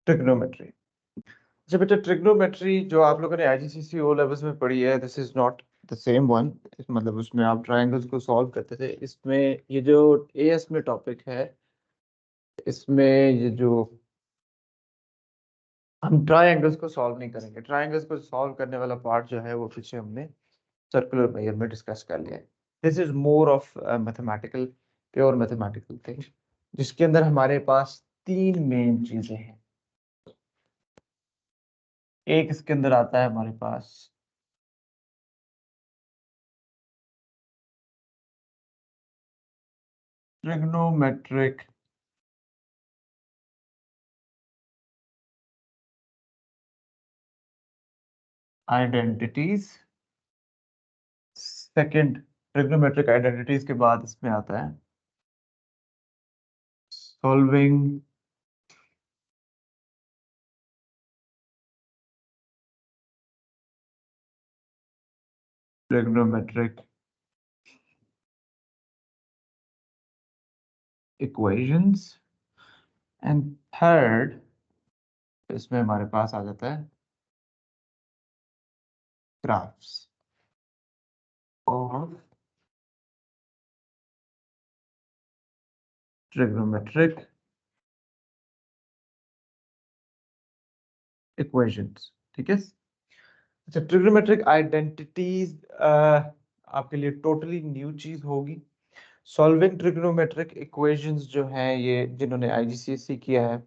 Trigonometry. अच्छा बेटा, trigonometry जो आप लोगों ने आईजीसीएसई ओ लेवल्स में पढ़ी है, this is not the same one. मतलब उसमें आप ट्रायंगल्स को सॉल्व करते थे। इसमें ये जो एएस में टॉपिक है, इसमें ये जो हम ट्रायंगल्स को सॉल्व नहीं करेंगे। ट्रायंगल्स को सॉल्व करने वाला पार्ट जो है वो पीछे हमने सर्कुलर मेजर में डिस्कस कर लिया है। This is more of mathematical, pure mathematical thing, जिसके अंदर हमारे पास तीन मेन चीजें हैं। एक इसके अंदर आता है हमारे पास trigonometric identities. Second, trigonometric identities के बाद इसमें आता है solving trigonometric equations. And third, इसमें हमारे पास आ जाता है ग्राफ्स और ट्रिग्नोमेट्रिक इक्वेशंस। ठीक है। अच्छा, ट्रिग्नोमेट्रिक आइडेंटिटीज आपके लिए टोटली न्यू चीज होगी। सॉल्विंग ट्रिग्नोमेट्रिक इक्वेशंस जो हैं, ये जिन्होंने आईजीसीएसई किया है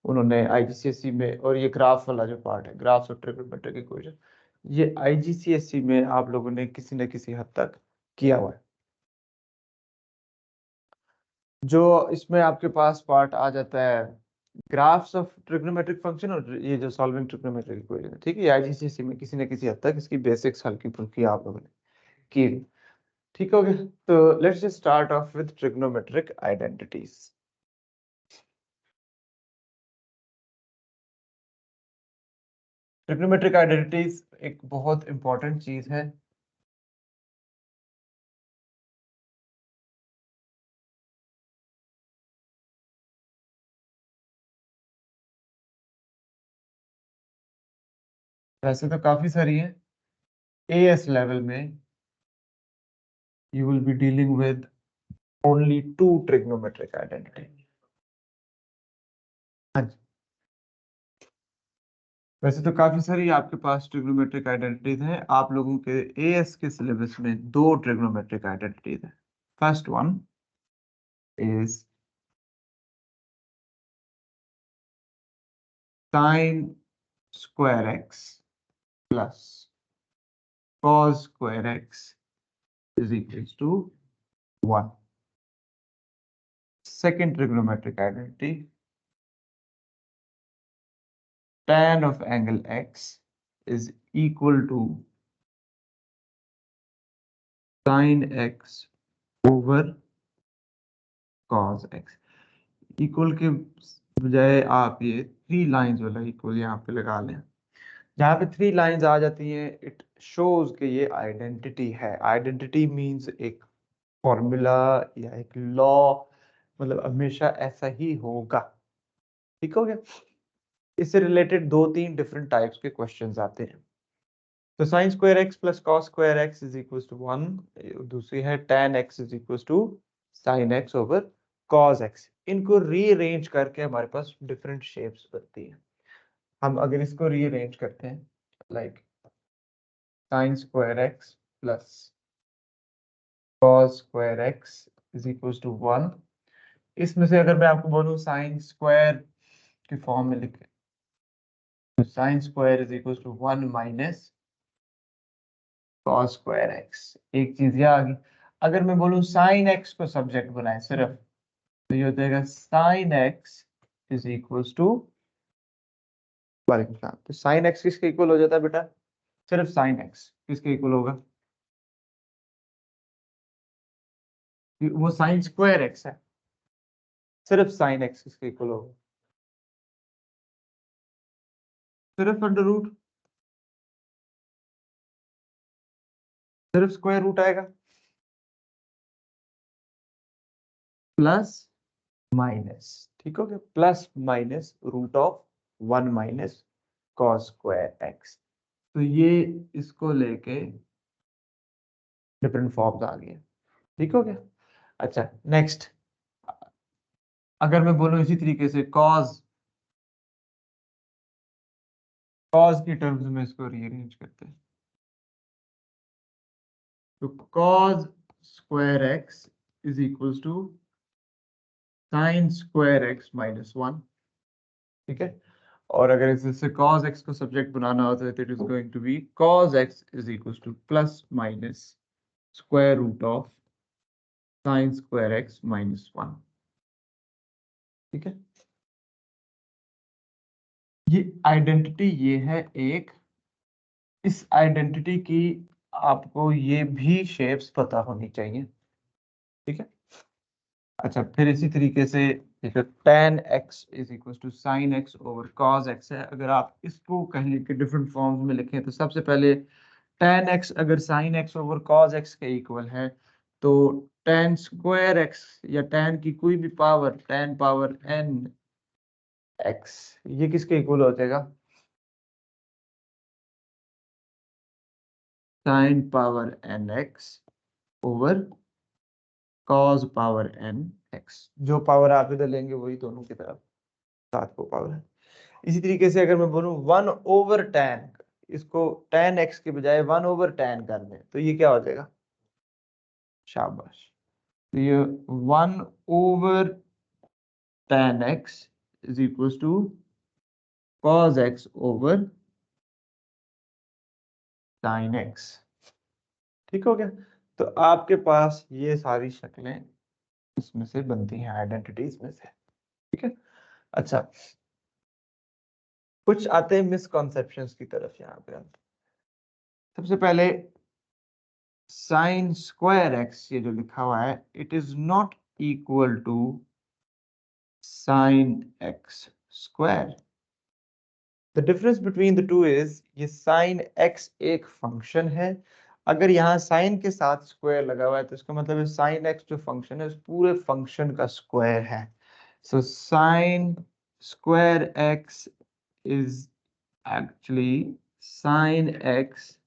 उन्होंने आईजीसीएसई में, और ये ग्राफ वाला जो पार्ट है, ग्राफ्स और ट्रिग्नोमेट्रिक इक्वेशन, ये आईजीसीएसई में आप लोगों ने किसी न किसी हद तक किया हुआ है। जो इसमें आपके पास पार्ट आ जाता है ग्राफ्स ऑफ ट्रिग्नोमेट्रिक फंक्शन और ये जो सॉल्विंग ट्रिग्नोमेट्रिक इक्वेशन है, ठीक है, आईजीसीएसई में किसी न किसी हद तक इसकी बेसिक्स हल्की फुल्की आप लोगों ने की। ठीक हो गया। तो let's just start of with trigonometric identities. Trigonometric identities एक बहुत इंपॉर्टेंट चीज है। वैसे तो काफी सारी है। एएस लेवल में you will be dealing with only two trigonometric identity। हाँ जी, वैसे तो काफी सारी आपके पास ट्रिग्नोमेट्रिक आइडेंटिटीज हैं। आप लोगों के एएस के सिलेबस में दो ट्रिग्नोमेट्रिक आइडेंटिटीज हैं। First one is sine square x plus cos square x is equal to 1। Second trigonometric identity, tan of angle x is equal to sin x over cos x। Equal के बजाय आप ये three lines वाला equal यहाँ पे लगा लें। जहाँ पे थ्री लाइंस आ जाती हैं, इट शोज कि ये आइडेंटिटी है। आइडेंटिटी मींस एक फॉर्मूला या एक लॉ, मतलब हमेशा ऐसा ही होगा। ठीक हो गया। इससे रिलेटेड दो तीन डिफरेंट टाइप्स के क्वेश्चंस आते हैं। तो sine square x plus cos square x is equal to 1। दूसरी है tan x is equal to sine x over cos x। इनको रीअरेंज करके हमारे पास डिफरेंट शेप्स बनती है। हम अगर इसको रीअरेंज करते हैं like sine square x plus cos square x is equal to 1। इसमें से अगर मैं आपको बोलूं साइन स्क्वायर की फॉर्म में लिखे तो sine square is equal to 1 minus cos square x, एक चीज ये आ गई। अगर मैं बोलूं साइन एक्स को सब्जेक्ट बनाए सिर्फ, तो ये हो जाएगा sine x is equal to, तो साइन एक्स किसके इक्वल हो जाता है बेटा? सिर्फ साइन एक्स किसके इक्वल होगा? वो साइन स्क्वायर एक्स है, सिर्फ साइन एक्स किसके इक्वल होगा? सिर्फ अंडर रूट, सिर्फ स्क्वायर रूट आएगा प्लस माइनस। ठीक हो गया, plus minus root of 1 minus cos square x. तो ये इसको लेके डिफरेंट फॉर्म्स आ गए। ठीक हो गया। अच्छा नेक्स्ट, अगर मैं बोलूं इसी तरीके से कॉज की टर्म्स में इसको रीअरेंज करते हैं, तो cos square x is equals to sine square x minus 1। ठीक है, और अगर इससे cos x को सब्जेक्ट बनाना होता है तो it is going to be cos x is equal to plus minus square root of sine square x minus 1। ठीक है, ये आइडेंटिटी ये है एक। इस आइडेंटिटी की आपको ये भी शेप्स पता होनी चाहिए। ठीक है, अच्छा फिर इसी तरीके से देखो tan x is equal to sine x over cos x है। अगर आप इसको कहें कि डिफरेंट फॉर्म्स में लिखें तो सबसे पहले tan x अगर sin x over cos x के इक्वल है तो tan स्क्वायर x या tan की कोई भी power tan power n x ये किसके इक्वल हो जाएगा, sin power n x over cos power n x। जो पावर आप इधर लेंगे वही दोनों की तरफ साथ को पावर है। इसी तरीके से अगर मैं बोलूं 1 ओवर tan, इसको tan x के बजाय 1 ओवर tan कर दें तो ये क्या हो जाएगा, शाबाश। तो ये 1 over tan x is equal to cos x over sin x। ठीक हो गया। तो आपके पास ये सारी शक्लें इसमें से बनती हैं, आइडेंटिटीज में से। ठीक है, अच्छा कुछ आते हैं मिसकॉन्सेप्शंस की तरफ। यहाँ पे हम सबसे पहले साइन स्क्वायर एक्स ये जो लिखा हुआ है it is not equal to sine x square. The difference between the two is ये साइन एक्स एक फंक्शन है। अगर यहाँ साइन के साथ स्क्वायर लगा हुआ है तो इसका मतलब है साइन एक्स जो फंक्शन है उस पूरे फंक्शन का स्क्वायर है। So sine square x is actually sine x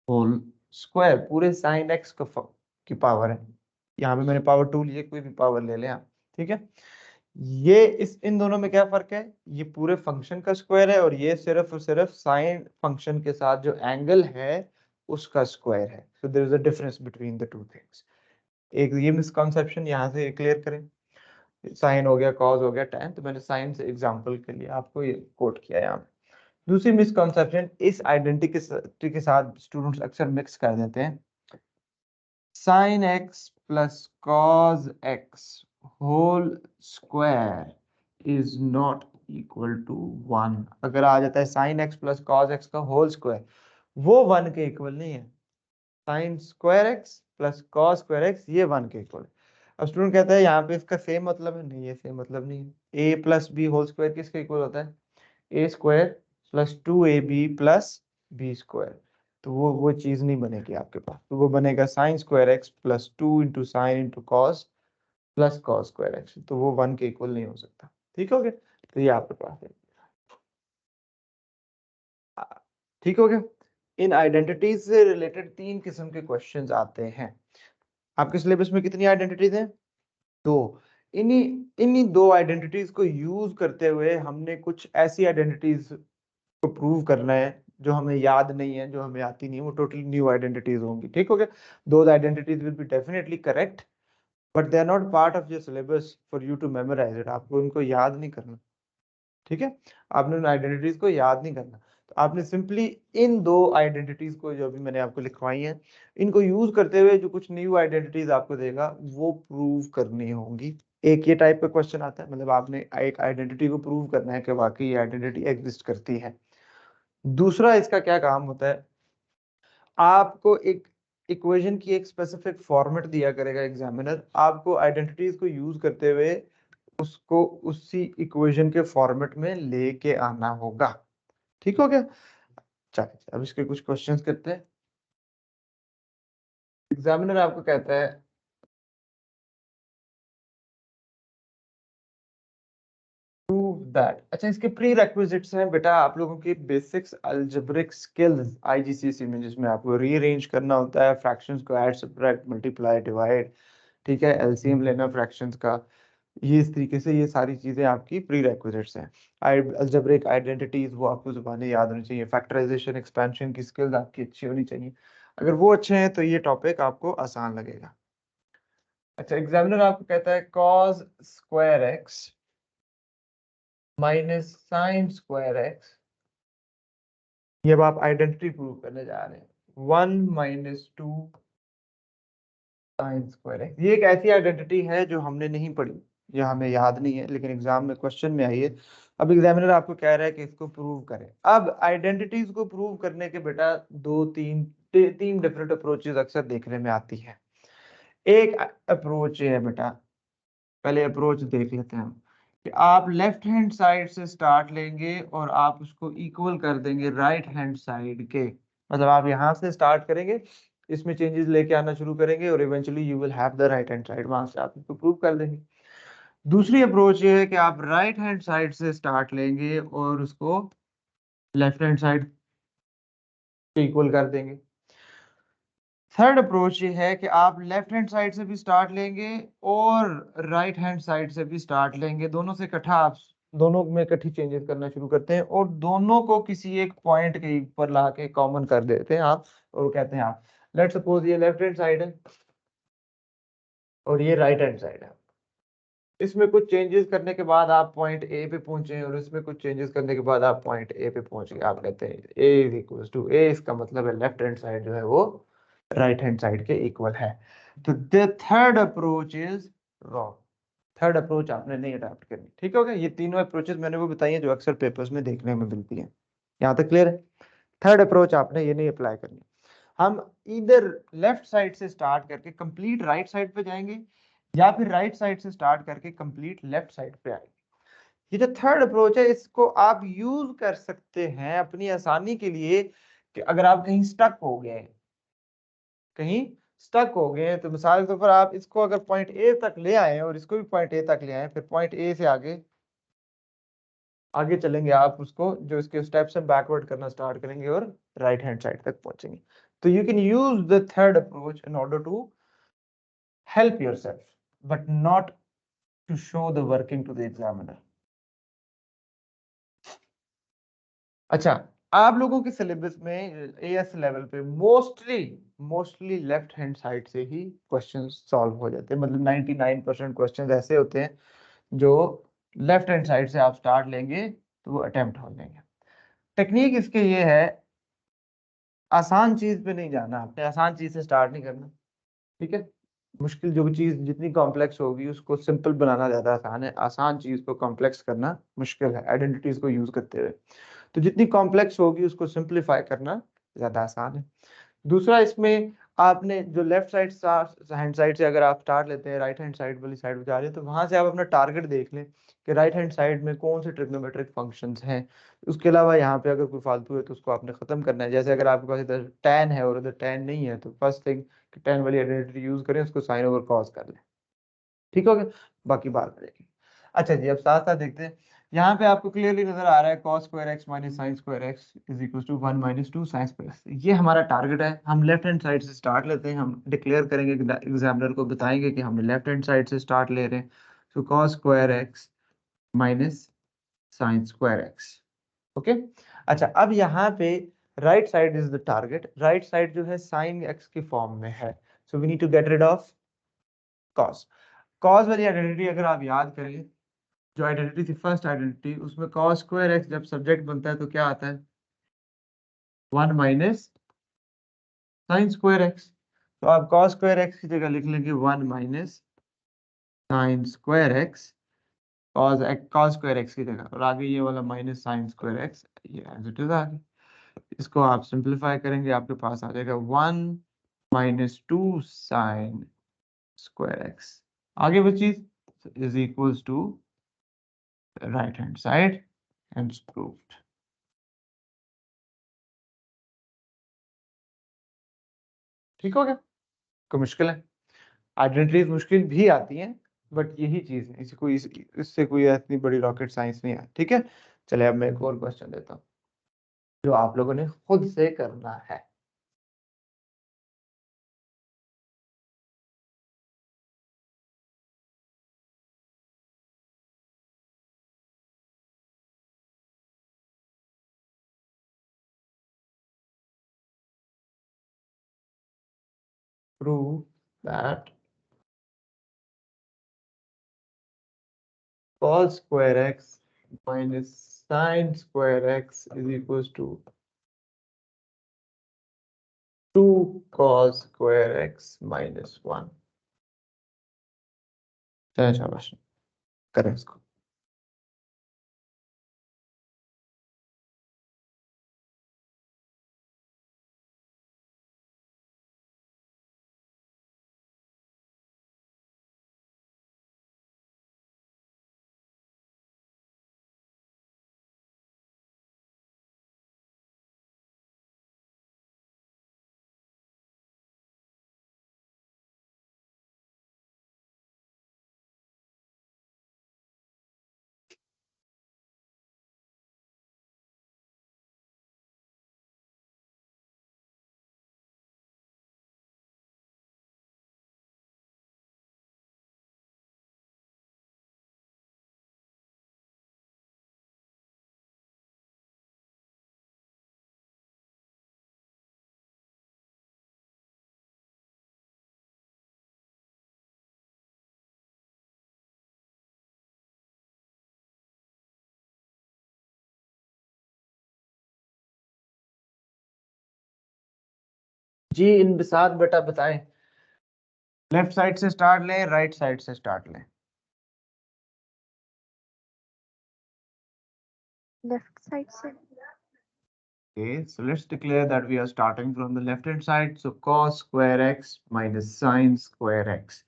whole square. पूरे साइन एक्स की पावर है। यहाँ पे मैंने पावर 2 लिए, कोई भी पावर ले लें आप। ठीक है, ये इस इन दोनों में क्या फर्क है, ये पूरे फंक्शन का स्क्वायर है और ये सिर्फ और सिर्फ साइन फंक्शन के साथ जो एंगल है उसका स्क्वायर है। So there is a difference between the two things. एक ये मिसकंसेप्शन यहाँ से क्लियर करें। साइन हो गया, कॉस हो गया, tan, तो मैंने साइन से एग्जांपल के लिए आपको ये कोट किया यहाँ पे। दूसरी मिसकंसेप्शन, इस आइडेंटिटी के साथ स्टूडेंट्स अक्सर मिक्स कर देते हैं। Sine x plus cos x whole square is not equal to 1। अगर आ जाता है sine x plus cos x का होल स्क्वायर, वो 1 के इक्वल नहीं है। Sine square x plus cos square x ये 1 के इक्वल है। अब स्टूडेंट कहता है यहाँ पे इसका सेम मतलब है, नहीं ये सेम मतलब नहीं है। A plus b whole square किसके इक्वल होता है, a square plus 2ab plus b square. तो वो चीज नहीं बनेगी आपके पास, तो वो बनेगा sign square x plus 2 into sine into cos plus cos square x. तो वो 1 के इक्वल नहीं हो सकता। ठीक हो गया, तो ये आपके पास है। ठीक हो गया। इन आइडेंटिटीज से रिलेटेड 3 किस्म के क्वेश्चंस आते हैं। आपके सिलेबस में कितनी आइडेंटिटीज हैं, 2। इन्हीं इन्हीं 2 आइडेंटिटीज को यूज करते हुए हमने कुछ ऐसी आइडेंटिटीज को प्रूव करना है जो हमें याद नहीं है, जो हमें आती नहीं है, वो टोटली न्यू आइडेंटिटीज होंगी। ठीक हो गया, those identities will be definitely correct but they are not part of your syllabus for you to memorise इट। आपको उनको याद नहीं करना। ठीक है, आपने उन आइडेंटिटीज को याद नहीं करना। तो आपने सिंपली इन 2 आइडेंटिटीज को जो अभी मैंने आपको लिखवाई हैं इनको यूज करते हुए जो कुछ न्यू आइडेंटिटीज आपको देगा वो प्रूव करनी होंगी। एक ये टाइप का क्वेश्चन आता है, मतलब आपने एक आइडेंटिटी को प्रूव करना है कि वाकई ये आइडेंटिटी एग्जिस्ट करती है। दूसरा इसका क्या काम होता है, आपको एक इक्वेशन की एक स्पेसिफिक फॉर्मेट दिया करेगा एग्जामिनर, आपको आइडेंटिटीज को यूज करते हुए उसको उसी इक्वेशन के फॉर्मेट में लेके आना होगा। ठीक हो गया, चलिए अब इसके कुछ क्वेश्चंस करते हैं। एग्जामिनर आपको कहता है टू प्रूव दैट। अच्छा, इसके प्री रेक्विजिट्स हैं बेटा आप लोगों की बेसिक्स अलजेब्रिक स्किल्स आईजीसीएसई में, जिसमें आपको रीअरेंज करना होता है, फ्रैक्शंस को ऐड सब्ट्रैक्ट मल्टीप्लाई डिवाइड, ठीक है, एलसीएम लेना फ्रैक्शंस का। ये इस तरीके से ये सारी चीजें आपकी प्री रेक्विजिट्स हैं। अलजेब्रिक आइडेंटिटीज वो आपको जुबानी याद होनी चाहिए, फैक्टराइजेशन एक्सपेंशन की स्किल्स आपकी अच्छी होनी चाहिए। अगर वो अच्छे हैं तो ये टॉपिक आपको आसान लगेगा। अच्छा, एग्जामिनर आपको कहता है cos square x minus sine square x, ये अब आप आइडेंटिटी प्रूव करने जा रहे हैं, 1 - 2 साइन स्क्वायर एक्स। ये एक ऐसी आइडेंटिटी है जो हमने नहीं पढ़ी या हमें याद नहीं है, लेकिन एग्जाम में क्वेश्चन में आई है। अब एग्जामिनर आपको कह रहा है कि इसको प्रूव करें। अब आइडेंटिटीज को प्रूव करने के बेटा तीन डिफरेंट अप्रोचेस अक्सर देखने में आती है। एक अप्रोच है बेटा, पहले अप्रोच देख लेते हैं हम, कि आप लेफ्ट हैंड साइड से स्टार्ट लेंगे और आप उसको इक्वल कर देंगे राइट हैंड साइड के। मतलब आप यहाँ से स्टार्ट करेंगे, इसमें चेंजेस लेके आना शुरू करेंगे और eventually you will have the right hand side, वहां से आप इसको प्रूव कर देंगे। दूसरी अप्रोच ये है कि आप राइट हैंड साइड से स्टार्ट लेंगे और उसको लेफ्ट हैंड साइड के इक्वल कर देंगे। थर्ड अप्रोच ये है कि आप लेफ्ट हैंड साइड से भी स्टार्ट लेंगे और राइट हैंड साइड से भी स्टार्ट लेंगे, दोनों से इकट्ठा आप दोनों में इकट्ठी चेंजेस करना शुरू करते हैं और दोनों को किसी एक पॉइंट के ऊपर ला के कॉमन कर देते हैं आप, और कहते हैं आप लेट्स सपोज ये लेफ्ट हैंड साइड है और ये राइट हैंड साइड है। इसमें कुछ चेंजेस करने के बाद आप पॉइंट ए पे पहुंचे और इसमें कुछ चेंजेस करने के बाद आप पॉइंट ए पे पहुंच गए। आप कहते हैं ए इज इक्वल टू ए, इसका मतलब है लेफ्ट हैंड साइड जो है वो राइट हैंड साइड के इक्वल है। तो the third approach is wrong. Third approach आपने नहीं अडॉप्ट करनी। ठीक हो गया? ये तीनों अप्रोचेस मैंने वो बताई हैं जो अक्सर पेपर्स में देखने में मिलती हैं। यहाँ तक क्लियर है? थर्ड अप्रोच आपने ये नहीं अप्लाई करनी। हम इधर लेफ्ट साइड से स्टार्ट करके कंप्लीट राइट साइड पे जाएंगे या फिर राइट साइड से स्टार्ट करके कंप्लीट लेफ्ट साइड पे आएंगे। ये जो थर्ड अप्रोच है इसको आप यूज कर सकते हैं अपनी आसानी के लिए, कि अगर आप कहीं स्टक हो गए, कहीं स्टक हो गए तो मिसाल के तौर पर आप इसको अगर पॉइंट ए तक ले आए और इसको भी पॉइंट ए तक ले आए, फिर पॉइंट ए से आगे आगे चलेंगे, आप उसको जो इसके स्टेप्स हैं बैकवर्ड करना स्टार्ट करेंगे और राइट हैंड साइड तक पहुंचेंगे। तो you can use the third approach in order to help yourself but not to show the working to the examiner। अच्छा, आप लोगों के सिलेबस में एएस लेवल पे मोस्टली लेफ्ट हैंड साइड से ही क्वेश्चन सॉल्व हो जाते हैं। मतलब 99% क्वेश्चन ऐसे होते हैं जो लेफ्ट हैंड साइड से आप स्टार्ट लेंगे तो वो अटेम्प्ट हो जाएंगे। टेक्निक इसके ये है, आसान चीज पे नहीं जाना, आपने आसान चीज से स्टार्ट नहीं करना। ठीक है? मुश्किल जो चीज जितनी कॉम्प्लेक्स होगी उसको सिंपल बनाना ज्यादा आसान है, आसान चीज को कॉम्प्लेक्स करना मुश्किल है आइडेंटिटीज को यूज करते हुए। तो जितनी कॉम्प्लेक्स होगी उसको सिंप्लीफाई करना ज्यादा आसान है। दूसरा, इसमें आपने जो लेफ्ट साइड हैंड साइड से अगर आप स्टार्ट लेते हैं, राइट हैंड साइड वाली साइड पे जा रहे हैं, तो वहां से आप अपना टारगेट देख लें कि राइट हैंड साइड में कौन से ट्रिग्नोमेट्रिक फंक्शंस हैं। उसके अलावा यहाँ पे अगर कोई फालतू है तो उसको आपने खत्म करना है। जैसे अगर आपके पास इधर tan है और उधर tan नहीं है, तो फर्स्ट थिंग कि tan वाली आइडेंटिटी यूज करें, उसको साइन ओवर कॉस कर लें। ठीक हो गया? बाकी बात करेंगे। अच्छा जी, अब साथ साथ देखते हैं। यहाँ पे आपको क्लियरली नजर आ रहा है cos square x minus sine square x is equal to 1 - 2 sine square x. ये हमारा टारगेट है। हम लेफ्ट हैंड साइड से स्टार्ट लेते हैं, हम डिक्लेयर करेंगे, एग्जामिनर को बताएंगे कि हमने लेफ्ट हैंड साइड से स्टार्ट ले रहे हैं। तो cos square x minus sine square x. Okay. अच्छा, अब यहाँ पे right side is the target. Right side जो है साइन एक्स की फॉर्म में है, so we need to get rid of cos। cos वाली आइडेंटिटी अगर आप याद करें, जो आइडेंटिटी थी फर्स्ट आइडेंटिटी, उसमें cos स्क्वायर एक्स जब सब्जेक्ट बनता है तो क्या आता है? 1 माइनस साइन स्क्वायर एक्स। तो आप cos स्क्वायर एक्स की जगह लिख लेंगे 1 minus sine square x, cos square x की जगह, और आगे ये वाला माइनस साइन स्क्वायर एक्स, ये एज इट इज आगे। इसको आप सिंप्लीफाई करेंगे, आपके पास आ जाएगा 1 - 2 साइन स्क्वायर एक्स। आगे वो चीज is equals to right hand side and proved. ठीक हो गया? कोई मुश्किल है? आइडेंटिटीज मुश्किल भी आती हैं, बट यही चीज है, इससे कोई इतनी बड़ी रॉकेट साइंस नहीं है। ठीक है, चले अब मैं एक और क्वेश्चन देता हूँ जो आप लोगों ने खुद से करना है। Prove that cos square x minus sin square x is equals to 2 cos square x minus 1। चलो शाबाश, करें इसको। जी इन बिसात बेटा बताएं, लेफ्ट साइड से स्टार्ट लें, राइट साइड से स्टार्ट लें? लेफ्ट साइड से। Okay, so let's declare that we are starting from the left hand side. So cos square x minus sin square x।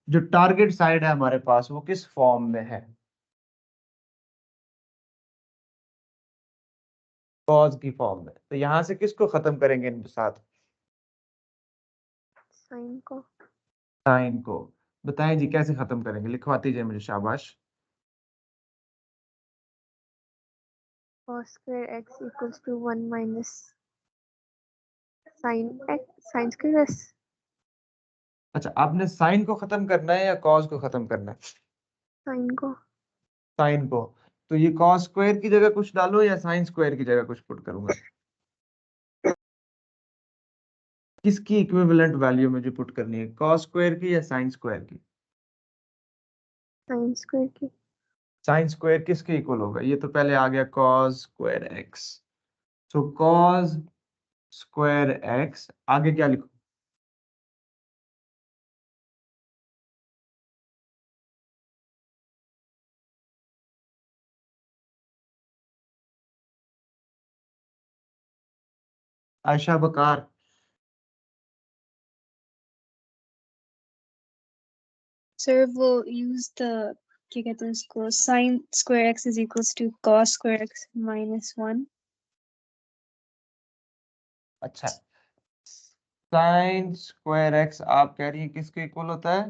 जो टारगेट साइड है हमारे पास वो किस फॉर्म में है? cos की फॉर्म में। तो यहां से किसको खत्म करेंगे इनके साथ? साइन को। साइन को। बताएं जी कैसे खत्म करेंगे, लिखवा दीजिए मुझे, शाबाश। cos square x equals to 1 minus sin x sin square s। अच्छा, आपने साइन को खत्म करना है या cos को खत्म करना है? साइन को। साइन को। तो ये cos स्क्वायर की जगह कुछ डालो या साइन स्क्वायर की जगह कुछ पुट करूंगा? किसकी इक्विवेलेंट वैल्यू मुझे पुट करनी है, cos स्क्वायर की या साइन स्क्वायर की? साइन स्क्वायर की। साइन स्क्वायर किसके इक्वल होगा? ये तो पहले आ गया cos स्क्वायर x। सो cos स्क्वायर x, आगे क्या लिखो? आयशा बकार। सर वो यूज द क्या कहते हैं उसको, sine square x is equals to cos square x minus 1। अच्छा, साइन स्क्वायर x आप कह रही हैं किसके इक्वल होता है?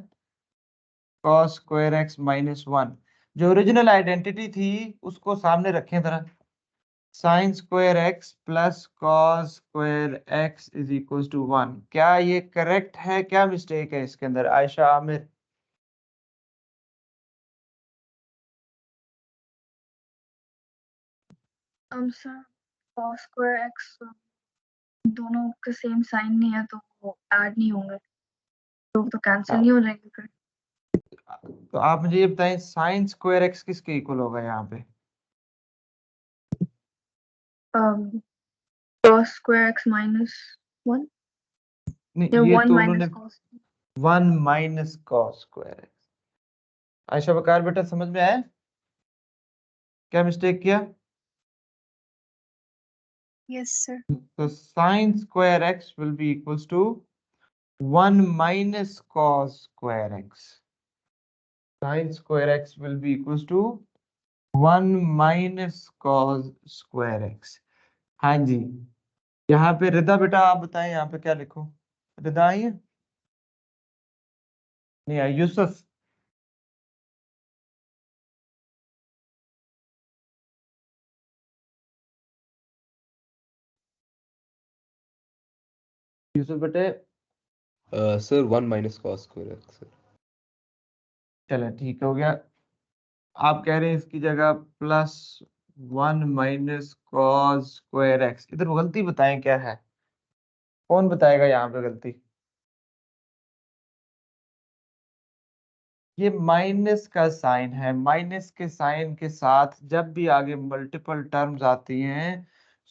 cos square x minus 1। जो ओरिजिनल आइडेंटिटी थी उसको सामने रखें जरा। Sine square x plus cos square x is equal to 1। क्या ये करेक्ट है, क्या मिस्टेक है इसके अंदर? Ayesha Aamir. Sir cos square x दोनों के सेम साइन नहीं है तो वो ऐड नहीं होंगे, तो कैंसिल नहीं हो जाएंगे फिर। तो आप मुझे ये बताएं साइन स्क्वायर x किसके इक्वल होगा यहाँ पे? cos स्क्वायर x माइनस 1 या नहीं, ये 1 तो माइनस उन्होंने cos। 1 minus cos square x। Ayesha Bakar बेटा समझ में आया क्या मिस्टेक किया? Yes sir. तो sine square x will be equals to 1 minus cos square x। Sine square x will be equals to 1 minus cos square x। हाँ जी, यहाँ पे रिदा बेटा आप बताएं यहाँ पे क्या लिखो? रिदा आई है? नहीं आई? यूसुफ, यूसुफ बेटे sir 1 minus cos square x sir. चले ठीक हो गया। आप कह रहे हैं इसकी जगह +1 माइनस कॉस स्क्वायर एक्स। इधर गलती बताएं क्या है, कौन बताएगा यहाँ पे गलती? ये माइनस का साइन है, माइनस के साइन के साथ जब भी आगे मल्टीपल टर्म्स आती हैं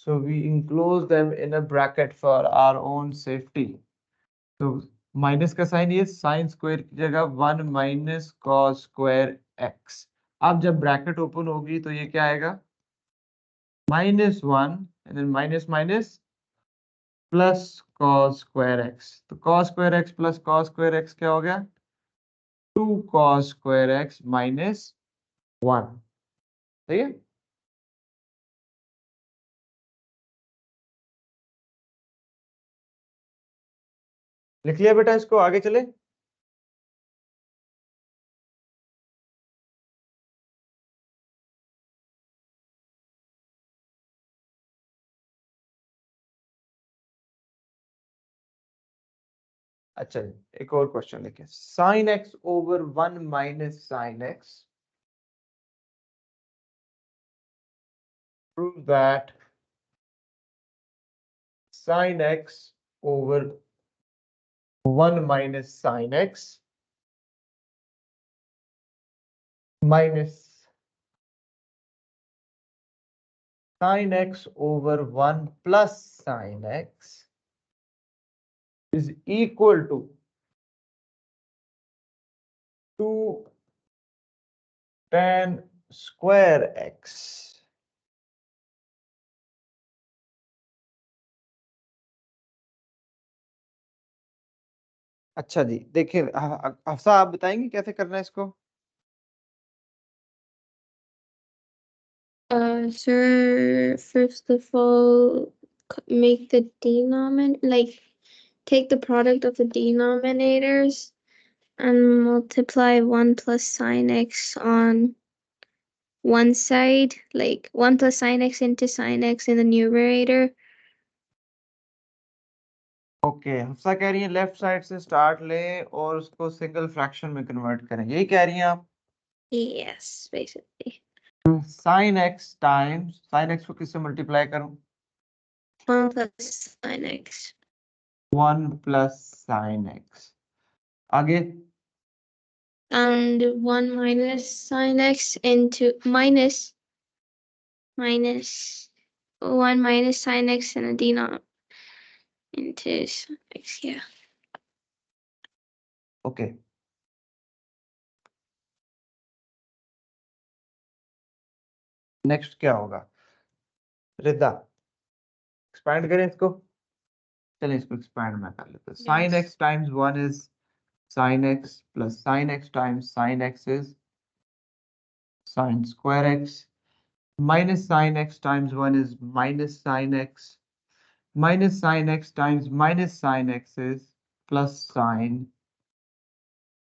so we enclose them in a bracket for our own safety. तो माइनस का साइन, ये साइन स्क्वायर की जगह 1 माइनस कॉस स्क्वायर एक्स। अब जब ब्रैकेट ओपन होगी तो ये क्या आएगा, -1 and then minus minus plus cos square x. तो cos square x plus cos square x क्या हो गया, 2 कॉस स्क्वायर एक्स -1। सही है। लिख लिया बेटा इसको, आगे चले। अच्छा एक और क्वेश्चन लिखे, sign x over 1 minus sine x, prove that sine x over 1 minus sine x minus sign x over 1 plus sine x is equal to 2 tan square x। अच्छा जी देखिए, हफ्सा आप बताएंगे कैसे करना है इसको? Sir, first of all, make the denominator, like, take the product of the denominators and multiply 1 plus sine x on one side, like 1 plus sine x into sine x in the numerator. Okay Hafsa कह रही है left side से start लें और उसको single fraction में convert करें, यही कह रही हैं आप? Yes, basically. Sign x times sine x को किससे मल्टीप्लाई करूं? 1 plus sine x. 1 plus sine x. आगे And 1 minus sine x into minus 1 minus sine x and a denominator into sine x, yeah. Okay next क्या होगा रिदा, expand करें इसको। चलिए इसको एक्सपैंड में कर लेते हैं। Sine Yes. X times 1 is sine x plus sine x times sine x is sine square x, minus sin x times 1 is minus sin x, minus sin x times minus sin x is plus sin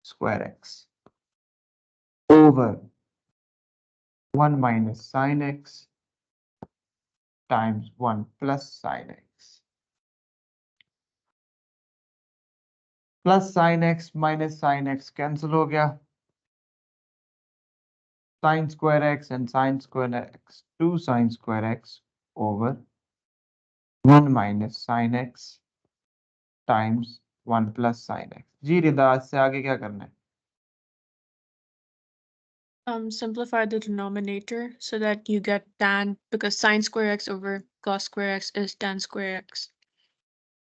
square x over 1 minus sin x times 1 plus sin x. Plus sin x minus sin x cancel हो गया, sin square x and sin square x 2 sin square x over 1 minus sin x times 1 plus sin x। जी रिदा से आगे क्या करना है? Simplify the denominator so that you get tan, because sine square x over cos square x is tan square x.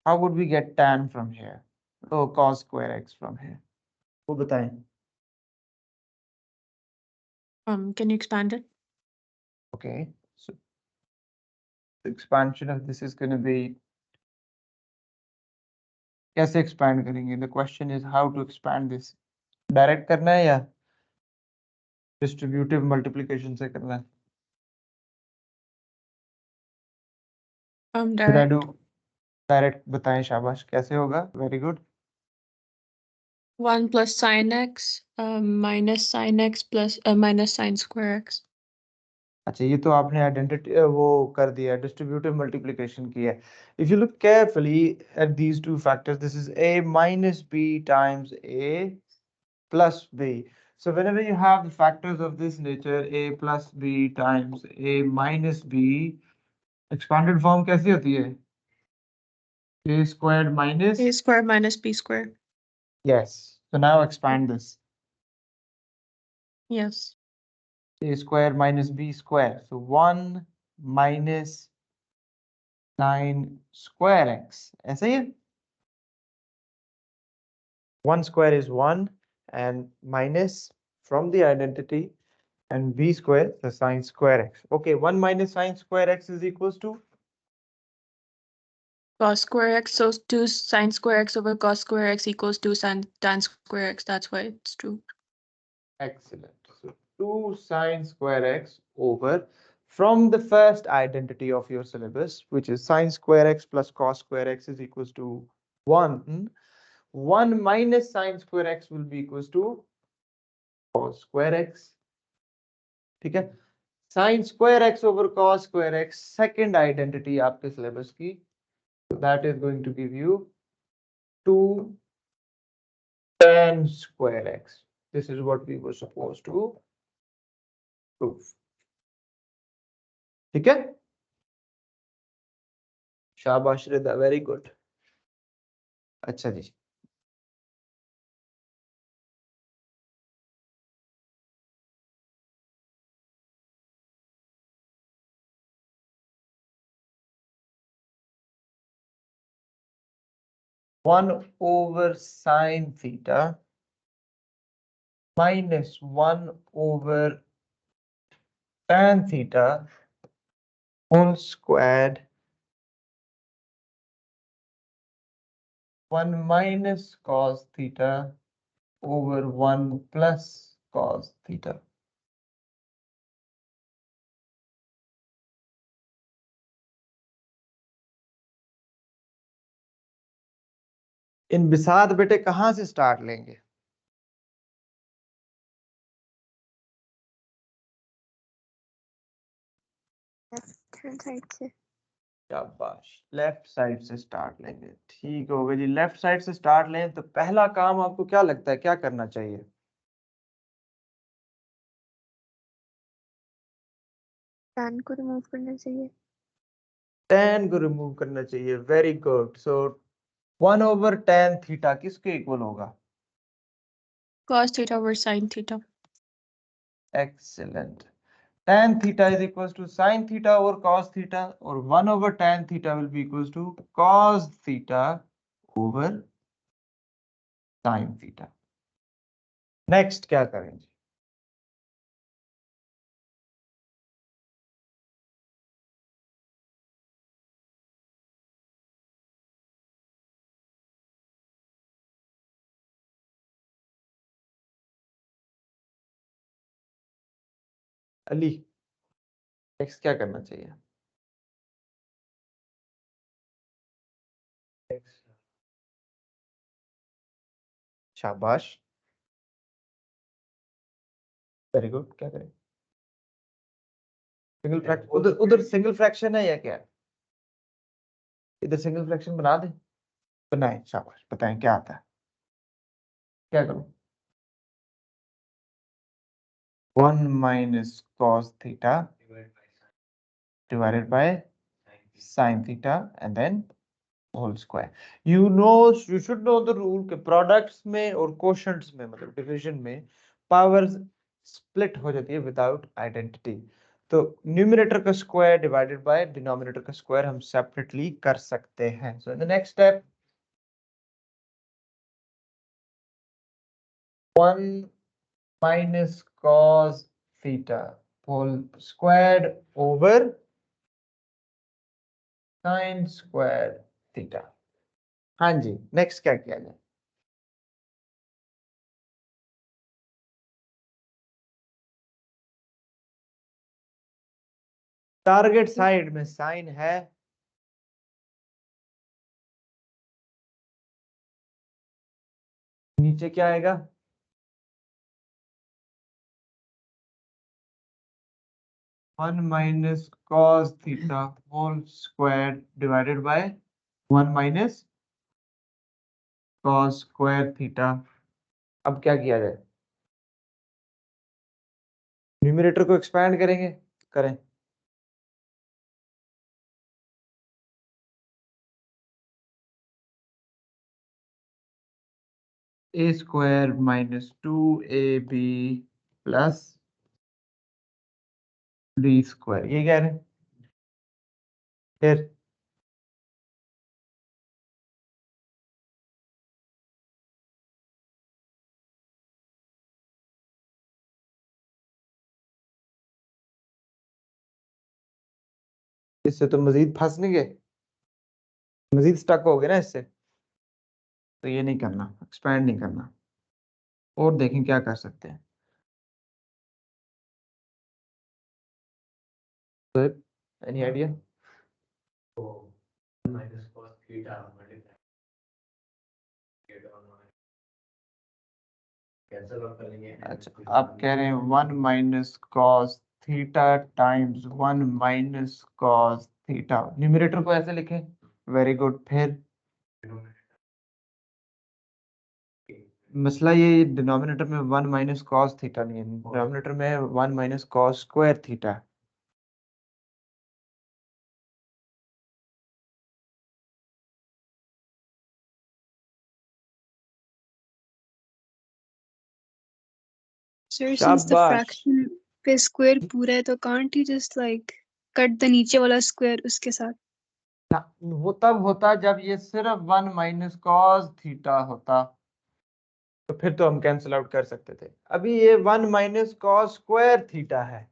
How would we get tan from here? Oh, cos square x from here. वो बताएं। Can you expand it? Okay, so the expansion of this is going to be, कैसे expand करेंगे? The question is how to expand this. Direct करना है या distributive multiplication से करना है? Should I Direct. do direct? बताएं शाबाश, कैसे होगा? Very good. 1 plus sine x minus sine x plus minus sine square x. अच्छा, ये तो आपने आइडेंटिटी वो कर दिया, डिस्ट्रीब्यूटिव मल्टीप्लिकेशन किया है. If you look carefully at these two factors, this is a minus b times a plus b. So whenever you have the factors of this nature, a plus b times a minus b, expanded form कैसी होती है? A squared minus, A square minus B square. yes. So now expand this. Yes. A square minus b square. So 1 minus sin square x. ऐसा ही है? 1 square is 1 and minus from the identity and b square the sin square x. Okay, 1 minus sin square x is equals to Cos square x, so 2 sin square x over cos square x equals 2 tan square x. That's why it's true. excellent. So 2 sin square x over from the first identity of your syllabus, which is sin square x plus cos square x is equals to 1. 1 minus sin square x will be equals to cos square x. ठीक है? Sin square x over cos square x, second identity आपके syllabus की, so that is going to give you 2 tan square x. This is what we were supposed to prove. ठीक है? शाबाश रिदा, very good. अच्छा जी. One over sine theta minus 1 over tan theta whole squared 1 minus cos theta over 1 plus cos theta. इन बिसात बेटे कहां से start लेंगे? शाबाश, लेफ्ट साइड से स्टार्ट लेंगे. ठीक हो गया जी. लेफ्ट साइड से स्टार्ट लें तो पहला काम आपको क्या लगता है क्या करना चाहिए? tan को रिमूव करना चाहिए. tan को रिमूव करना चाहिए. Very good. So 1 over tan theta किसके इक्वल होगा? Cos theta over sin theta. Excellent. Tan theta is equals to sin theta over cos theta, or 1 over tan theta will be equals to cos theta over sin theta. Next क्या करेंगे? Ali, next क्या करना चाहिए? शाबाश, very good. क्या करें? Single fraction, उधर उधर सिंगल फ्रैक्शन है या क्या? इधर सिंगल फ्रैक्शन बना दें. बनाएं. शाबाश, बताएं क्या आता है? क्या करूं? 1 minus cos theta divided by sin theta and then whole square. You should know the rule कि products में और quotients में, मतलब division में powers split हो जाती है without identity. तो numerator का square divided by denominator का square हम separately कर सकते हैं. So in the next step, 1 minus cos theta whole squared over sin square theta. हाँ जी, नेक्स्ट क्या किया जाए? टारगेट साइड में साइन है, नीचे क्या आएगा? 1 minus cos theta whole square divided by 1 minus cos square theta। अब क्या किया जाए? न्यूमरेटर को एक्सपैंड करेंगे, करें। A square minus 2ab plus d square, ये कह रहे हैं। फिर इससे तो मजीद फंस नहीं गए, मजीद स्टक हो गए ना इससे, तो ये नहीं करना, एक्सपैंड नहीं करना। और देखें क्या कर सकते हैं। Any idea? अच्छा, आप कह रहे हैं 1 minus cos theta times 1 minus cos theta, numerator को ऐसे लिखें। Very good. फिर मसला ये डिनोमिनेटर में 1 माइनस कॉस थीटा नहीं है, डिनोमिनेटर में 1 minus cos square theta. Sir, since the शाबाश। fraction पे square पूरा है तो can't you just like cut the नीचे वाला square उसके साथ? ना, वो तब होता जब ये सिर्फ 1 माइनस कॉस थीटा होता, तो फिर तो हम कैंसिल आउट कर सकते थे। अभी ये 1 माइनस कॉस स्क्वायर थीटा है,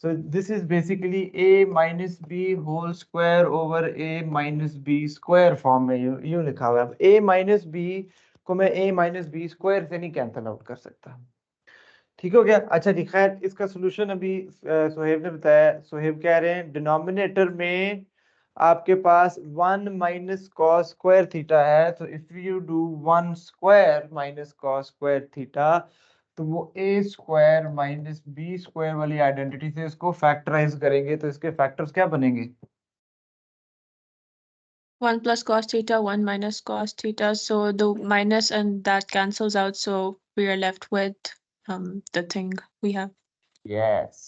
so this is basically a minus b whole square over a minus b square form में यूं लिखा हुआ है। अब a माइनस बी को मैं a माइनस बी स्क्वायर से नहीं कैंसिल आउट कर सकता। ठीक हो गया? अच्छा जी, खैर इसका सोल्यूशन अभी सोहेब ने बताया। सोहेब कह रहे हैं डिनोमिनेटर में आपके पास 1 माइनस कॉस स्क्वायर थीटा है, तो if you do 1 square minus cos square theta, तो वो a square minus b square वाली आइडेंटिटी से इसको फैक्टराइज करेंगे, तो इसके फैक्टर्स क्या बनेंगे? 1 plus cos theta, 1 minus cos theta. So the minus and that cancels out. So we are left with the thing we have. Yes.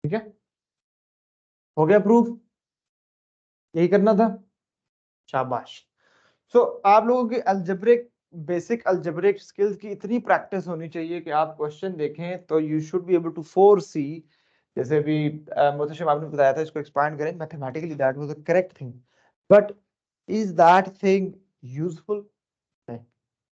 ठीक है, हो गया प्रूफ? यही करना था। शाबाश। सो आप लोगों की अलजेब्रिक बेसिक अलजेब्रिक स्किल्स की इतनी प्रैक्टिस होनी चाहिए कि आप क्वेश्चन देखें तो you should be able to foresee. जैसे भी मोहतशिम आपने बताया था, इसको एक्सपांड करें, mathematically that was the correct thing, but is that thing useful?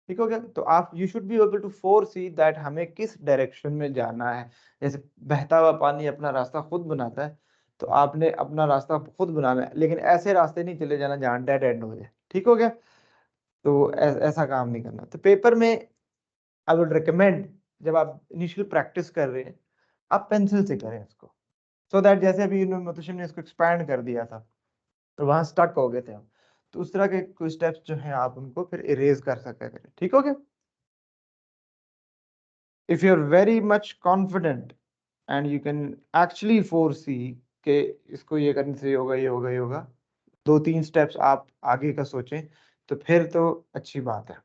ठीक हो गया? तो आप you should be able to foresee that हमें किस डायरेक्शन में जाना है। जैसे बहता हुआ पानी अपना रास्ता खुद बनाता है, तो आपने अपना रास्ता खुद बनाना है, लेकिन ऐसे रास्ते नहीं चले जाना जहाँ डेड एंड हो जाए। ठीक हो गया? तो ऐसा काम नहीं करना। तो पेपर में आई वुड रिकमेंड, जब आप इनिशियल प्रैक्टिस कर रहे हैं, आप पेंसिल से करें इसको, सो दैट जैसे अभी मुतशिम ने इसको एक्सपैंड कर दिया था तो वहां स्टक हो गए थे हम, तो उस तरह के कुछ स्टेप्स जो हैं आप उनको फिर इरेज कर सकते हैं। ठीक हो गया? if you're very much confident and you can actually foresee कि इसको ये करने से ये होगा, ये होगा, ये होगा, 2-3 स्टेप्स आप आगे का सोचें, तो फिर तो अच्छी बात है।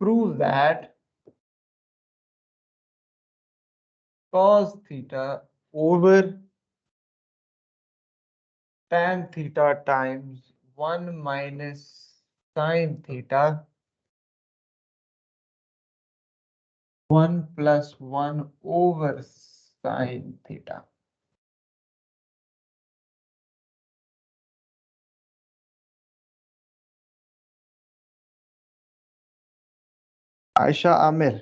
prove that cos theta over tan theta times 1 minus sin theta 1 plus 1 over sin theta। Ayesha Aamir,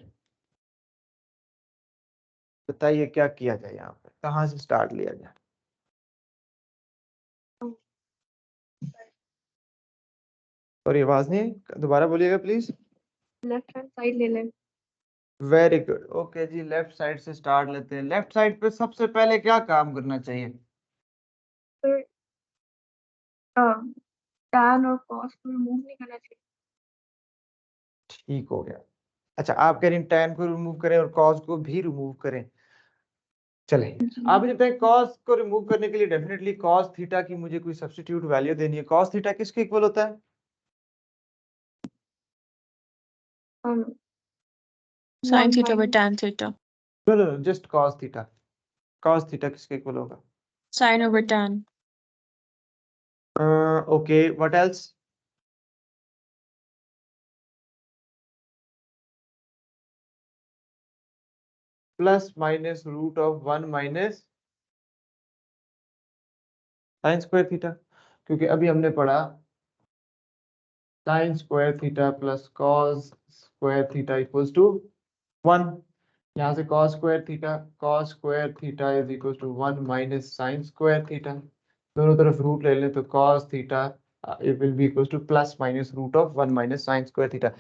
बताइए क्या किया जाए, यहाँ पे कहाँ से स्टार्ट लिया जाए? सॉरी, आवाज नहीं आई, दोबारा बोलिएगा प्लीज। लेफ्ट हैंड साइड ले लें। वेरी गुड, ओके जी, लेफ्ट साइड से स्टार्ट लेते हैं। लेफ्ट साइड पे सबसे पहले क्या काम करना चाहिए? फिर tan और cos को रिमूव नहीं करना चाहिए। ठीक हो गया। अच्छा, आप कह रहे हैं tan को रिमूव करें और cos को भी रिमूव करें। चले, आप मुझे बताएं cos को रिमूव करने के लिए डेफिनेटली cos थीटा की मुझे कोई सब्स्टिट्यूट वैल्यू देनी है। cos थीटा किसके इक्वल होता है? Sin 1 theta over minus tan theta. No, just cos theta. cos theta किसके इक्वल होगा? Sin over tan. Okay, what else? Plus minus root of 1 minus sine square theta, क्योंकि अभी हमने पढ़ा sine square theta plus cos square theta equals to 1। यहाँ से cos square theta is equal to 1 minus sine square theta. दोनों तरफ root ले लें तो cos theta it will be equal to plus minus root of 1 minus sine square theta.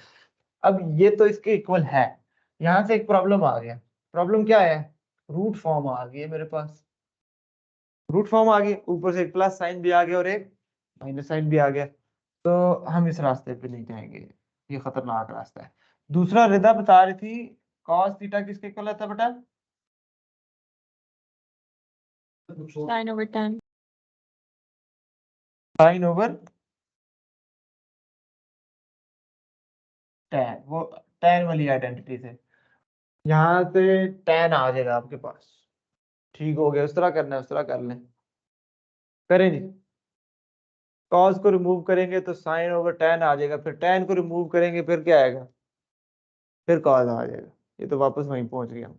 अब ये तो इसके इक्वल है। यहाँ से एक प्रॉब्लम आ गया। प्रॉब्लम क्या है? रूट फॉर्म आ गई है मेरे पास। रूट फॉर्म आ गई, ऊपर से एक प्लस साइन भी आ गया और एक माइनस साइन भी आ गया। तो हम इस रास्ते पे नहीं जाएंगे, ये खतरनाक रास्ता है। दूसरा रिदा बता रही थी cos थीटा किसके इक्वल आता है बेटा? Sin over tan. Sine over tan, वो tan वाली आइडेंटिटी से यहाँ से tan आ जाएगा आपके पास। ठीक हो गया, उस तरह करना है उस तरह कर लें। करें जी। cos को रिमूव करेंगे तो sin ओवर tan आ जाएगा, फिर tan को रिमूव करेंगे फिर क्या आएगा? फिर cos आ जाएगा। ये तो वापस वहीं पहुंच गया हम।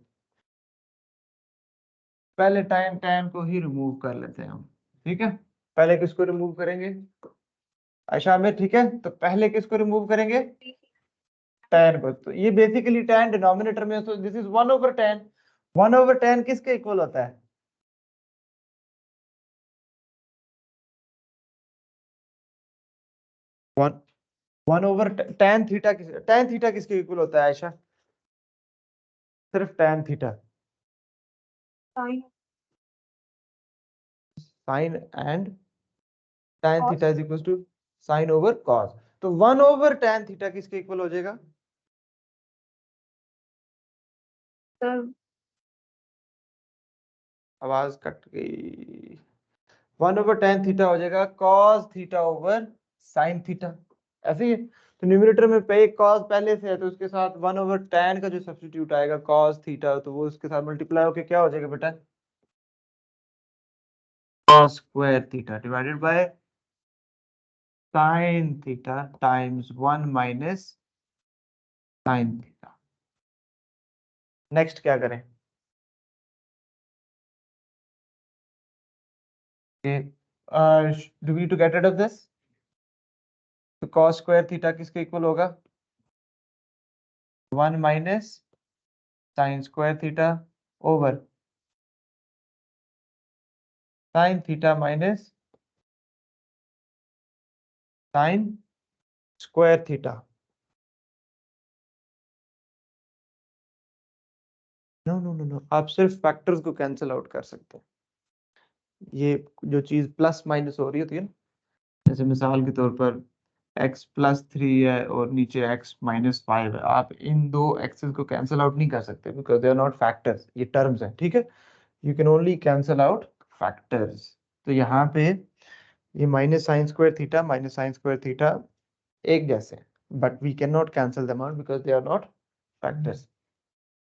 पहले टाइम tan को ही रिमूव कर लेते हैं हम, ठीक है। पहले किसको रिमूव करेंगे? अच्छा में, ठीक है, तो पहले किसको रिमूव करेंगे? tan को। तो ये बेसिकली tan डिनोमिनेटर में, तो this is 1 over tan। 1 over tan किसके इक्वल होता है? वन ओवर tan थीटा किसके इक्वल होता है आयशा? सिर्फ tan theta. sin sine and tan cos theta is equal to sine over cos। तो 1 ओवर tan थीटा किसके इक्वल हो जाएगा? सर आवाज कट गई। 1 ओवर tan थीटा हो जाएगा cos theta over sine theta, ऐसे ही है। तो न्यूमरेटर में पे cos पहले से है तो उसके साथ 1 ओवर tan का जो सब्स्टिट्यूट आएगा cos थीटा, तो वो उसके साथ मल्टीप्लाई होके क्या हो जाएगा बेटा? cos square theta divided by sine theta times 1 minus sine theta. Next क्या करें? Do we to get rid of this? तो cos स्क्वायर थीटा किसके इक्वल होगा? 1 minus sine square theta over sine theta minus sine square theta. No no no no, आप सिर्फ factors को cancel out कर सकते हैं। ये जो चीज प्लस माइनस हो रही होती है ना, जैसे मिसाल के तौर पर x+3 है और नीचे x-5 है, आप इन दो एक्सेस को कैंसिल आउट नहीं कर सकते because they are not factors, ये टर्म्स हैं, ठीक है। You can only cancel out factors. तो यहाँ पे ये माइनस साइन स्क्वायर थीटा एक जैसे हैं, but we can not cancel them out because they are not factors.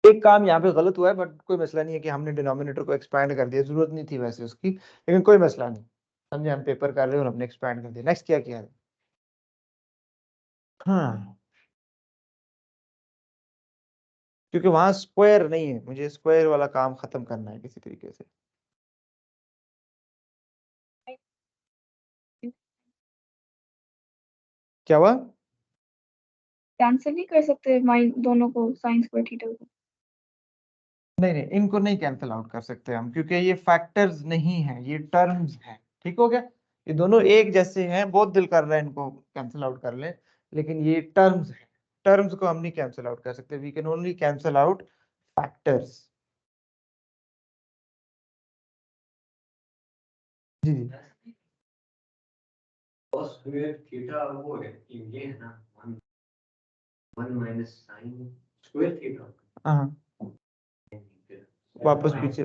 एक काम यहाँ पे गलत हुआ है बट कोई मसला नहीं है कि हमने डिनोमिनेटर को एक्सपैंड कर दिया, जरूरत नहीं थी वैसे उसकी, लेकिन कोई मसला नहीं। समझे, हम पेपर कर रहे हैं और हमने एक्सपैंड कर दिया। नेक्स्ट क्या किया है? हाँ, क्योंकि वहां स्क्वायर नहीं है, मुझे स्क्वायर वाला काम खत्म करना है किसी तरीके से। क्या हुआ? कैंसिल नहीं कर सकते माइन दोनों को sin स्क्वायर थीटा को? नहीं नहीं, इनको नहीं कैंसिल आउट कर सकते हम क्योंकि ये फैक्टर्स नहीं है, ये टर्म्स हैं। ठीक हो गया, ये दोनों एक जैसे हैं, बहुत दिल कर रहा है इनको कैंसिल आउट कर ले, लेकिन ये टर्म्स हैं। टर्म्स को हम नहीं कैंसिल आउट कर सकते, we can only cancel out factors. जी जी cos square theta वो है ये है ना 1 minus sin square theta हाँ वापस पीछे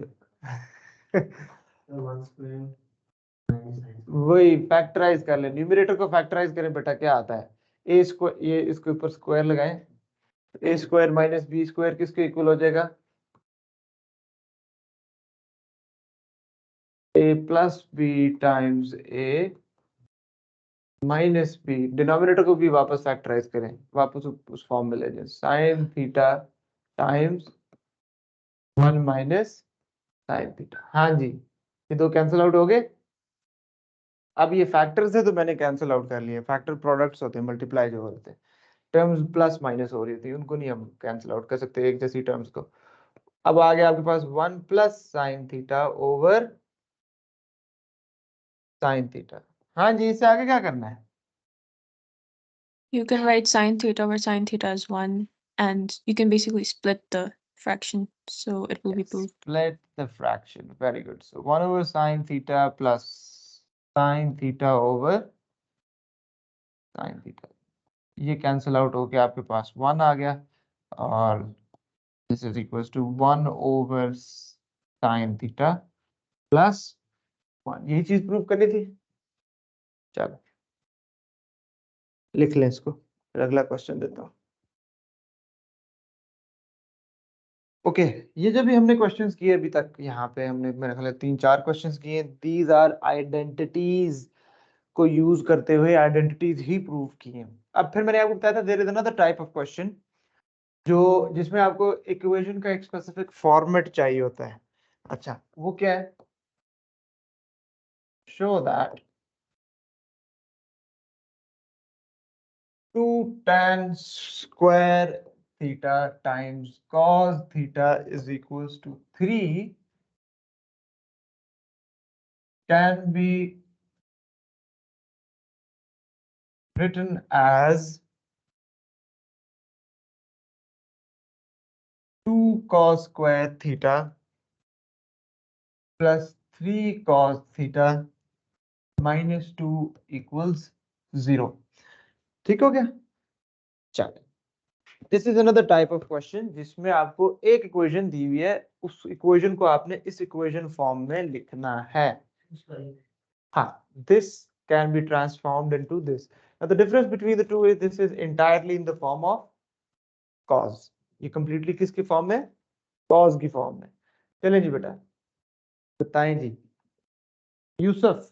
1 square minus sin वही फैक्टराइज कर ले, न्यूमरेटर को फैक्टराइज करें बेटा, क्या आता है ए स्क्वायर, ये इसके ऊपर स्क्वायर लगाएं, ए स्क्वायर माइनस बी स्क्वायर किसके इक्वल हो जाएगा, ए प्लस बी टाइम्स ए माइनस बी, डिनोमिनेटर को भी वापस फैक्टराइज करें, वापस उस फॉर्म में ले जाएं, sign theta times 1 minus sine theta. हाँ जी, ये दो कैंसिल आउट हो गए। अब ये फैक्टर्स है तो मैंने कैंसिल आउट कर लिए, फैक्टर प्रोडक्ट्स होते हैं, मल्टीप्लाई जो होते हैं, टर्म्स प्लस माइनस हो रही थी उनको नहीं हम कैंसिल आउट कर सकते एक जैसी टर्म्स को। अब आ गया आपके पास 1 plus sine theta over sine theta. हाँ जी, इससे आगे क्या करना है, You can write sin theta where sin theta is 1, and you can basically split the fraction, so it will be proved. split the fraction, very good, so 1 over sin theta plus sin theta over sin theta, ये cancel out होके आपके पास 1 आ गया, और this is equals to 1 over sin theta plus 1, यही चीज prove करनी थी। चलो लिख लें इसको, फिर अगला क्वेश्चन देता हूँ। ओके ये जो भी हमने क्वेश्चंस किए अभी तक, यहाँ पे हमने मेरे ख्याल 3-4 क्वेश्चंस किए, दीज आर आइडेंटिटीज को यूज करते हुए आइडेंटिटीज ही प्रूव किए। अब फिर मैंने आपको बताया था there is another type of question जो जिसमें आपको इक्वेशन का एक स्पेसिफिक फॉर्मेट चाहिए होता है। अच्छा वो क्या है, show that 2 tan square theta times cos theta is equals to 3 can be written as 2 cos square theta plus 3 cos theta minus 2 equals 0। ठीक हो गया। चलो this is another type of question जिसमें आपको एक इक्वेशन दी हुई है, उस इक्वेशन को आपने इस इक्वेशन फॉर्म में लिखना है। हाँ, this can be transformed into this. Now the difference between the two is this is entirely in the form of cos. ये completely किसकी फॉर्म में, cos की फॉर्म में। चलें जी बेटा, बताएं जी यूसुफ।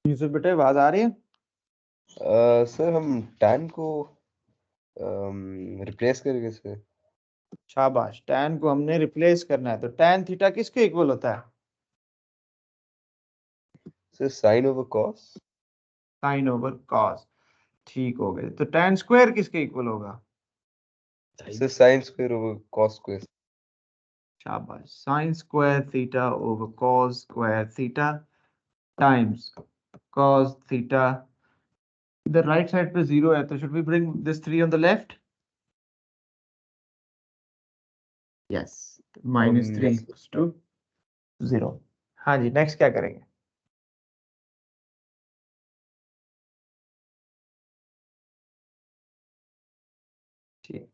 यूसुफ बेटा आवाज आ रही है? सर हम tan को रिप्लेस करेंगे सर। शाबाश, tan को हमने रिप्लेस करना है, तो tan थीटा किसके इक्वल होता है, sir sin over cos। sin over cos। ठीक हो गए, तो tan स्क्वायर किसके इक्वल होगा, sir sin square over cos square. शाबाश, sin square theta over cos square theta times cos theta. इधर राइट साइड पे 0 है, तो should we bring this 3 on the left, yes, -3 yes, to 0। हाँ जी, next क्या करेंगे, ठीक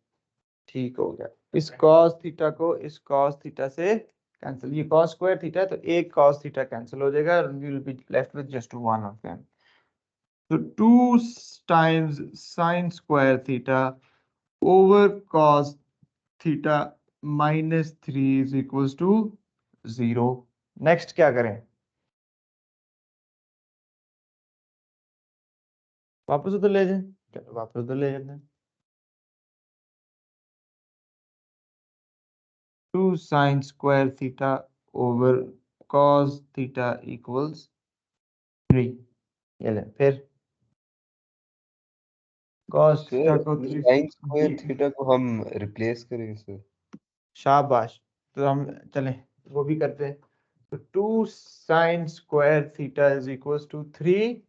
ठीक हो गया। इस cos थीटा को इस cos थीटा से कैंसिल, ये cos स्क्वायर थीटा है तो एक cos थीटा कैंसिल हो जाएगा, we will be left with just one of them. तो 2 times sin square theta over cos theta -3 is equals to 0। Next क्या करें, वापस उधर ले जाएं, चलो वापस उधर ले जाते हैं। 2 sin square theta over cos theta equals 3। ये ले, फिर cos थीटा सर को 3 sin स्क्वायर थीटा को हम रिप्लेस करेंगे सर। शाबाश, तो हम चलें वो भी करते हैं। So 2 sin square theta is equals to 3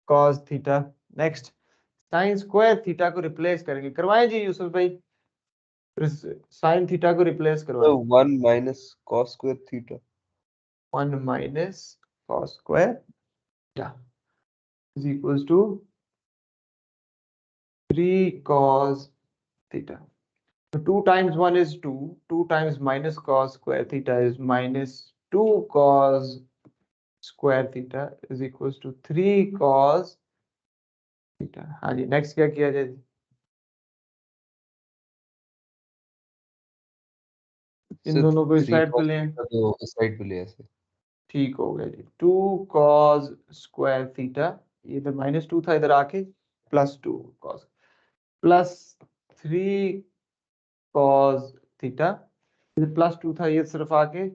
cos theta. Next, sin square theta को रिप्लेस करेंगे, करवाएं जी यूसुफ भाई, sin theta को रिप्लेस So करवाएं. 1 minus cos square theta. 1 minus cos square theta is equals to 3 cos theta. So 2 times 1 is 2. 2 times minus cos square theta is minus 2 cos square theta is equals to 3 cos theta. हाँ जी, next क्या किया जाए? इन Sir, दोनों को इस 3 side पे cos लें. theta को इस साइड पे ले ऐसे. ठीक हो गया जी. 2 cos square theta, ये इधर -2 था, इधर आके +2 cos प्लस 3 cos theta, इधर +2 था, ये सिर्फ आके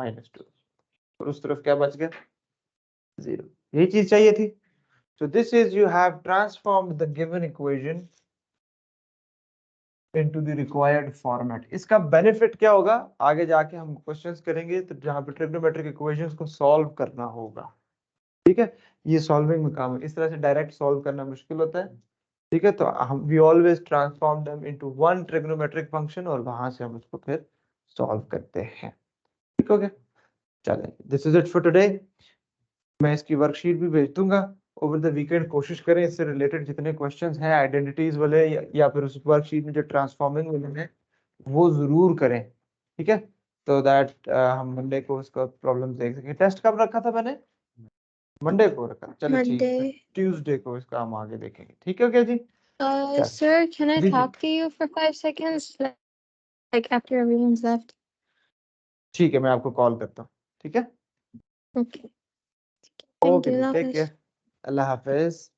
-2, और उस तरफ क्या बच गया? 0. यही चीज चाहिए थी. So this is you have transformed the given equation into the required format. इसका बेनिफिट क्या होगा? आगे जाके हम क्वेश्चंस करेंगे तो जहां पे ट्रिग्नोमेट्रिक इक्वेशंस को सॉल्व करना होगा. ठीक है, ये सॉल्विंग में काम है. इस तरह से डायरेक्ट सॉल्व करना मुश्किल होता है. ठीक है, तो हम we always transform them into one trigonometric function और वहां से हम उसको फिर सॉल्व करते हैं. ठीक हो गया? चलें, this is it for today. मैं इसकी वर्कशीट भी भेज दूंगा. ओवर द वीकेंड कोशिश करें इससे रिलेटेड जितने क्वेश्चंस हैं आइडेंटिटीज वाले या फिर उस वर्कशीट में जो ट्रांसफॉर्मिंग वाले हैं वो जरूर करें. ठीक है, तो दैट हम मंडे को उसका प्रॉब्लम देख सकें. टेस्ट कब रखा था मैंने? मंडे को रखा. चलिए ठीक है, Monday. ट्यूसडे को इसका हम आगे देखेंगे. ठीक है क्या जी? Yes. Sir, can I ji, ji. talk to you for 5 seconds? Like after everyone's left? ठीक है, मैं आपको कॉल करता हूँ. ठीक है, Okay. Thank okay you. जी, टेक Love केयर. अल्लाह हाफिज.